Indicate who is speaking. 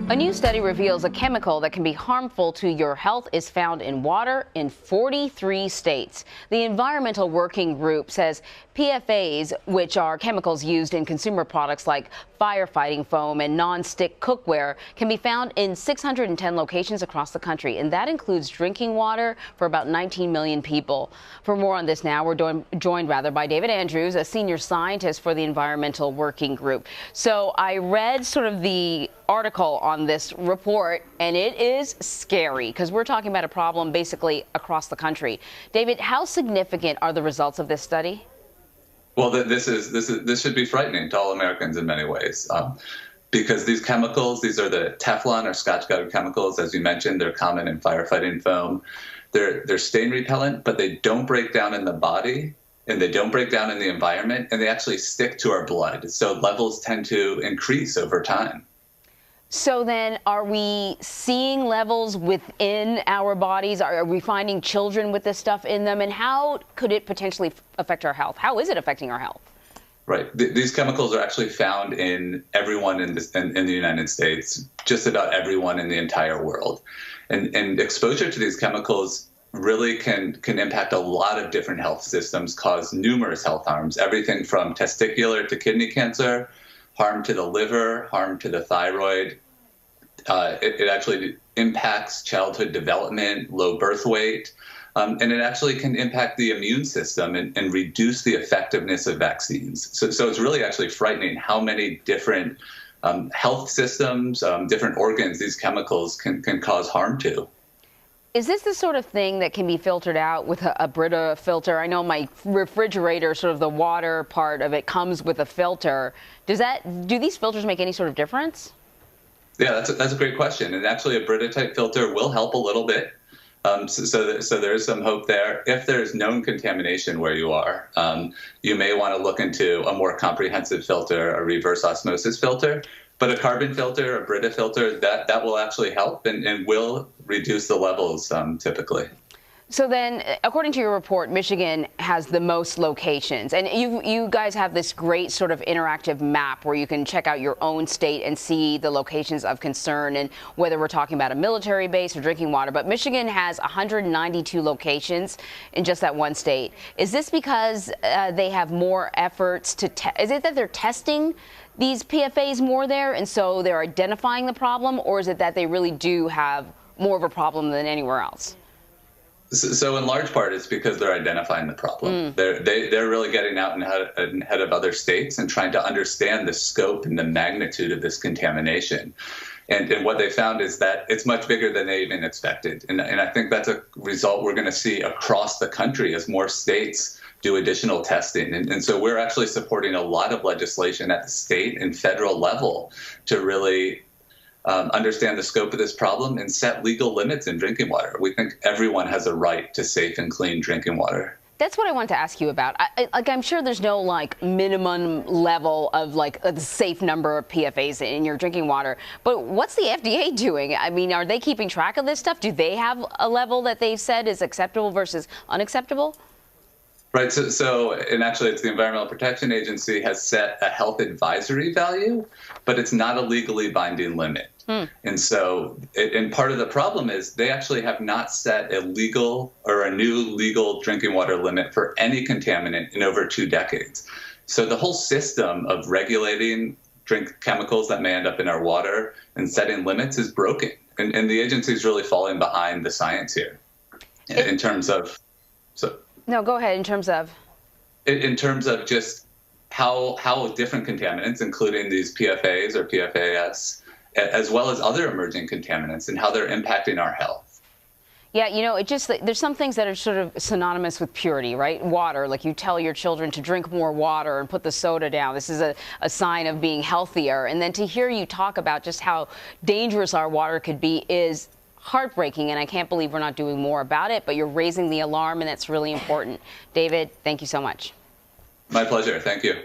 Speaker 1: A new study reveals a chemical that can be harmful to your health is found in water in 43 states. The Environmental Working Group says PFAs, which are chemicals used in consumer products like firefighting foam and non-stick cookware, can be found in 610 locations across the country, and that includes drinking water for about 19 million people. For more on this now, we're joined by David Andrews, a senior scientist for the Environmental Working Group. So I read sort of the article on this report, and it is scary because we're talking about a problem basically across the country. David, how significant are the results of this study?
Speaker 2: Well, this should be frightening to all Americans in many ways, because these chemicals, these are the Teflon or Scotch guard chemicals, as you mentioned. They're common in firefighting foam. They're stain repellent, but they don't break down in the body, and they don't break down in the environment, and they actually stick to our blood. So levels tend to increase over time.
Speaker 1: So then, are we seeing levels within our bodies? Are we finding children with this stuff in them? And how could it potentially affect our health? How is it affecting our health?
Speaker 2: Right. These chemicals are actually found in everyone in the United States, just about everyone in the entire world. And exposure to these chemicals really can impact a lot of different health systems, cause numerous health harms, everything from testicular to kidney cancer, harm to the liver, harm to the thyroid. It actually impacts childhood development, low birth weight, and it actually can impact the immune system and reduce the effectiveness of vaccines. So it's really actually frightening how many different health systems, different organs these chemicals can cause harm to.
Speaker 1: Is this the sort of thing that can be filtered out with a Brita filter? I know my refrigerator, sort of the water part of it, comes with a filter. Do these filters make any sort of difference?
Speaker 2: Yeah, that's a great question. And actually, a Brita type filter will help a little bit. So there is some hope there. If there's known contamination where you are, you may want to look into a more comprehensive filter, a reverse osmosis filter. But a carbon filter, a Brita filter, that will actually help and will reduce the levels typically.
Speaker 1: So then, according to your report, Michigan has the most locations. And you guys have this great sort of interactive map where you can check out your own state and see the locations of concern and whether we're talking about a military base or drinking water. But Michigan has 192 locations in just that one state. Is this because they have more efforts to is it that they're testing these PFAs more there, and so they're identifying the problem, or is it that they really do have more of a problem than anywhere else?
Speaker 2: So in large part, it's because they're identifying the problem. They're really getting out and ahead of other states and trying to understand the scope and the magnitude of this contamination. And what they found is that it's much bigger than they even expected. And I think that's a result we're going to see across the country as more states do additional testing. And so we're actually supporting a lot of legislation at the state and federal level to really understand the scope of this problem and set legal limits in drinking water. We think everyone has a right to safe and clean drinking water.
Speaker 1: That's what I want to ask you about. I'm sure there's no minimum level of a safe number of PFAS in your drinking water. But what's the FDA doing? I mean, are they keeping track of this stuff? Do they have a level that they've said is acceptable versus unacceptable?
Speaker 2: Right. And actually, it's the Environmental Protection Agency has set a health advisory value, but it's not a legally binding limit. And so, and part of the problem is they actually have not set a new legal drinking water limit for any contaminant in over 2 decades. So the whole system of regulating drink chemicals that may end up in our water and setting limits is broken. And the agency is really falling behind the science here in terms of.
Speaker 1: No, go ahead. In terms of?
Speaker 2: In terms of just how different contaminants, including these PFAs or PFAS, as well as other emerging contaminants, and how they're impacting our health.
Speaker 1: Yeah, there's some things that are sort of synonymous with purity, right? Water, like you tell your children to drink more water and put the soda down. This is a sign of being healthier. And then to hear you talk about just how dangerous our water could be is heartbreaking, and I can't believe we're not doing more about it, but you're raising the alarm, and that's really important. David, thank you so much.
Speaker 2: My pleasure. Thank you.